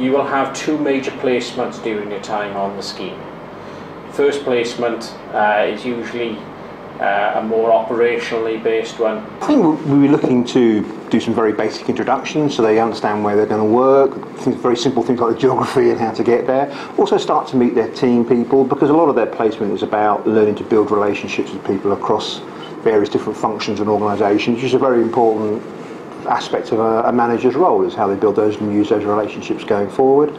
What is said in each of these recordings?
you will have two major placements during your time on the scheme. First placement is usually a more operationally based one. I think we were looking to do some very basic introductions so they understand where they're going to work, very simple things like the geography and how to get there. Also start to meet their team people, because a lot of their placement is about learning to build relationships with people across various different functions and organisations, which is a very important aspect of a manager's role, is how they build those and use those relationships going forward.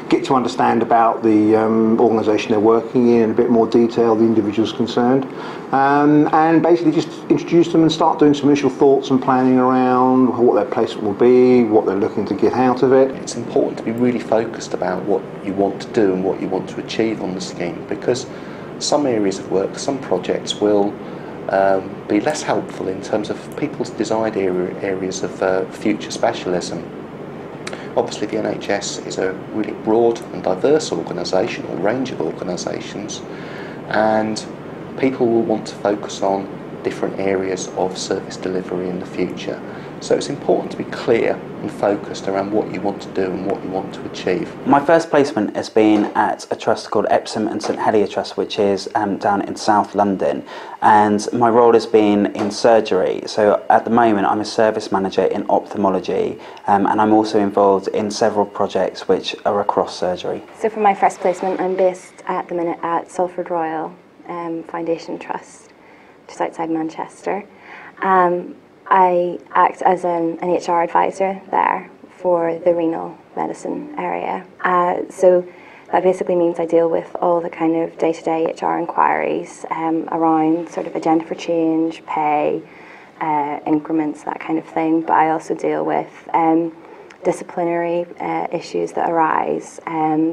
Get to understand about the organisation they're working in a bit more detail, the individuals concerned, and basically just introduce them and start doing some initial thoughts and planning around what their placement will be, what they're looking to get out of it. It's important to be really focused about what you want to do and what you want to achieve on the scheme, because some areas of work, some projects will be less helpful in terms of people's desired areas of future specialism. Obviously the NHS is a really broad and diverse organisation, or range of organisations, and people will want to focus on different areas of service delivery in the future. So it's important to be clear and focused around what you want to do and what you want to achieve. My first placement has been at a trust called Epsom and St Helier Trust, which is down in South London, and my role has been in surgery. So at the moment I'm a service manager in ophthalmology, and I'm also involved in several projects which are across surgery. So for my first placement, I'm based at the minute at Salford Royal Foundation Trust, just outside Manchester. I act as an HR advisor there for the renal medicine area. So that basically means I deal with all the kind of day-to-day HR inquiries around sort of agenda for change, pay, increments, that kind of thing. But I also deal with disciplinary issues that arise,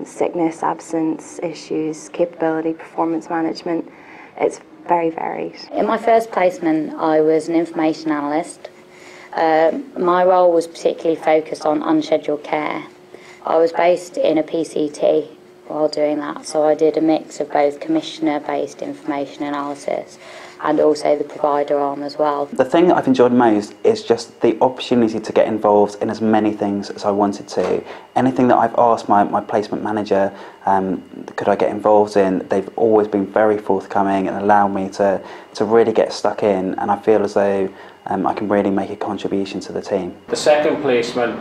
sickness, absence issues, capability, performance management. It's very varied. In my first placement, I was an information analyst. My role was particularly focused on unscheduled care. I was based in a PCT while doing that, so I did a mix of both commissioner-based information analysis and also the provider arm as well. The thing that I've enjoyed most is just the opportunity to get involved in as many things as I wanted to. Anything that I've asked my placement manager, could I get involved in, they've always been very forthcoming and allowed me to really get stuck in, and I feel as though I can really make a contribution to the team. The second placement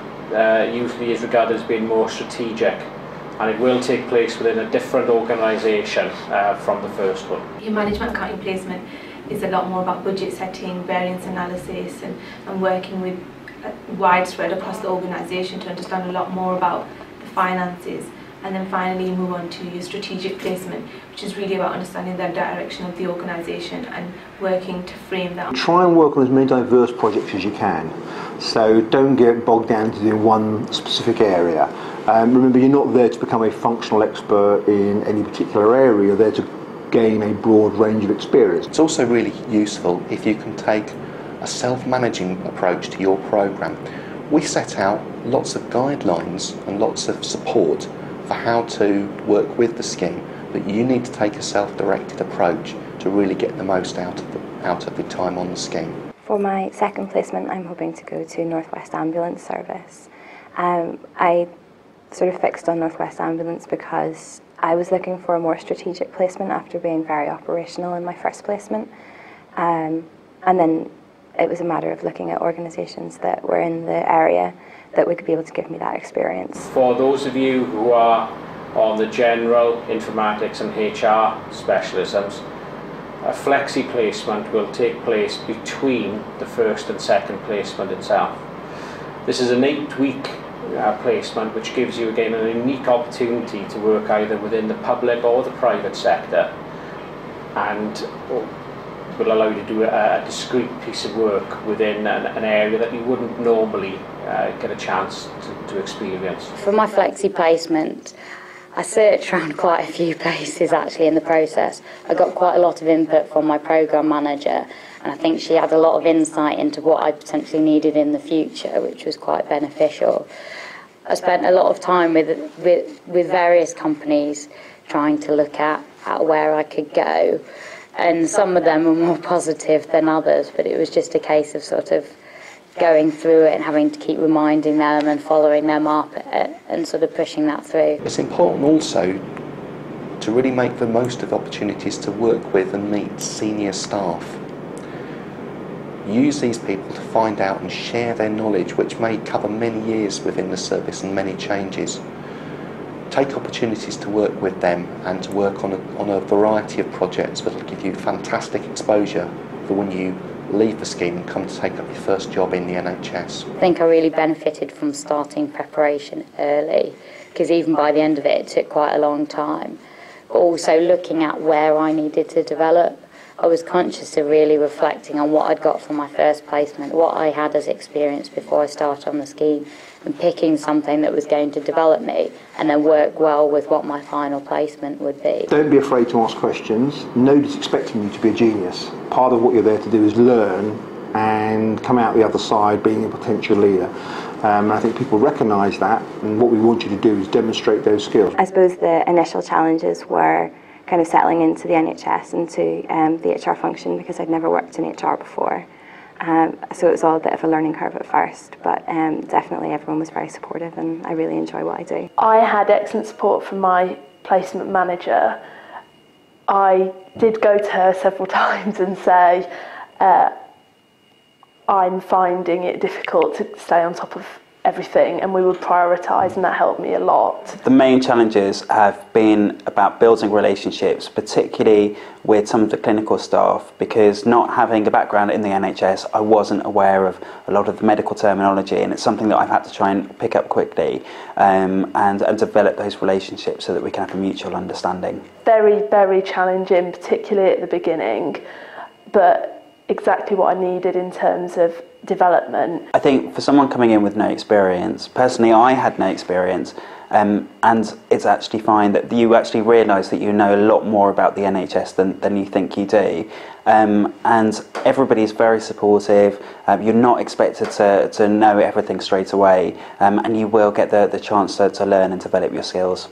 usually is regarded as being more strategic, and it will take place within a different organisation from the first one. Your management accounting placement is a lot more about budget setting, variance analysis, and working with widespread across the organisation to understand a lot more about the finances. And then finally you move on to your strategic placement, which is really about understanding the direction of the organisation and working to frame that. Try and work on as many diverse projects as you can. So don't get bogged down into doing one specific area. Remember, you're not there to become a functional expert in any particular area, you're there to gain a broad range of experience. It's also really useful if you can take a self-managing approach to your programme. We set out lots of guidelines and lots of support for how to work with the scheme, but you need to take a self-directed approach to really get the most out of the time on the scheme. For my second placement, I'm hoping to go to North West Ambulance Service. I sort of fixed on North West Ambulance because I was looking for a more strategic placement after being very operational in my first placement, and then it was a matter of looking at organisations that were in the area that would be able to give me that experience. For those of you who are on the general informatics and HR specialisms, a flexi placement will take place between the first and second placement itself. This is an 8-week placement which gives you again a unique opportunity to work either within the public or the private sector, and will allow you to do a discrete piece of work within an area that you wouldn't normally get a chance to experience. For my flexi placement, I searched around quite a few places actually in the process. I got quite a lot of input from my programme manager, and I think she had a lot of insight into what I potentially needed in the future, which was quite beneficial. I spent a lot of time with various companies trying to look at where I could go, and some of them were more positive than others, but it was just a case of sort of going through it and having to keep reminding them and following them up and sort of pushing that through. It's important also to really make the most of opportunities to work with and meet senior staff. Use these people to find out and share their knowledge, which may cover many years within the service and many changes. Take opportunities to work with them and to work on a variety of projects that will give you fantastic exposure for when you leave the scheme and come to take up your first job in the NHS. I think I really benefited from starting preparation early, because even by the end of it took quite a long time. But also looking at where I needed to develop. I was conscious of really reflecting on what I'd got from my first placement, what I had as experience before I started on the scheme, and picking something that was going to develop me and then work well with what my final placement would be. Don't be afraid to ask questions. Nobody's expecting you to be a genius. Part of what you're there to do is learn and come out the other side being a potential leader. And I think people recognise that, and what we want you to do is demonstrate those skills. I suppose the initial challenges were kind of settling into the NHS and to the HR function, because I'd never worked in HR before. So it was all a bit of a learning curve at first, but definitely everyone was very supportive and I really enjoy what I do. I had excellent support from my placement manager. I did go to her several times and say, I'm finding it difficult to stay on top of everything, and we would prioritise, and that helped me a lot. The main challenges have been about building relationships, particularly with some of the clinical staff, because not having a background in the NHS, I wasn't aware of a lot of the medical terminology, and it's something that I've had to try and pick up quickly and develop those relationships so that we can have a mutual understanding. Very, very challenging, particularly at the beginning, but exactly what I needed in terms of development. I think for someone coming in with no experience, personally I had no experience, and it's actually fine that you actually realise that you know a lot more about the NHS than you think you do, and everybody's very supportive. You're not expected to know everything straight away, and you will get the chance to learn and develop your skills.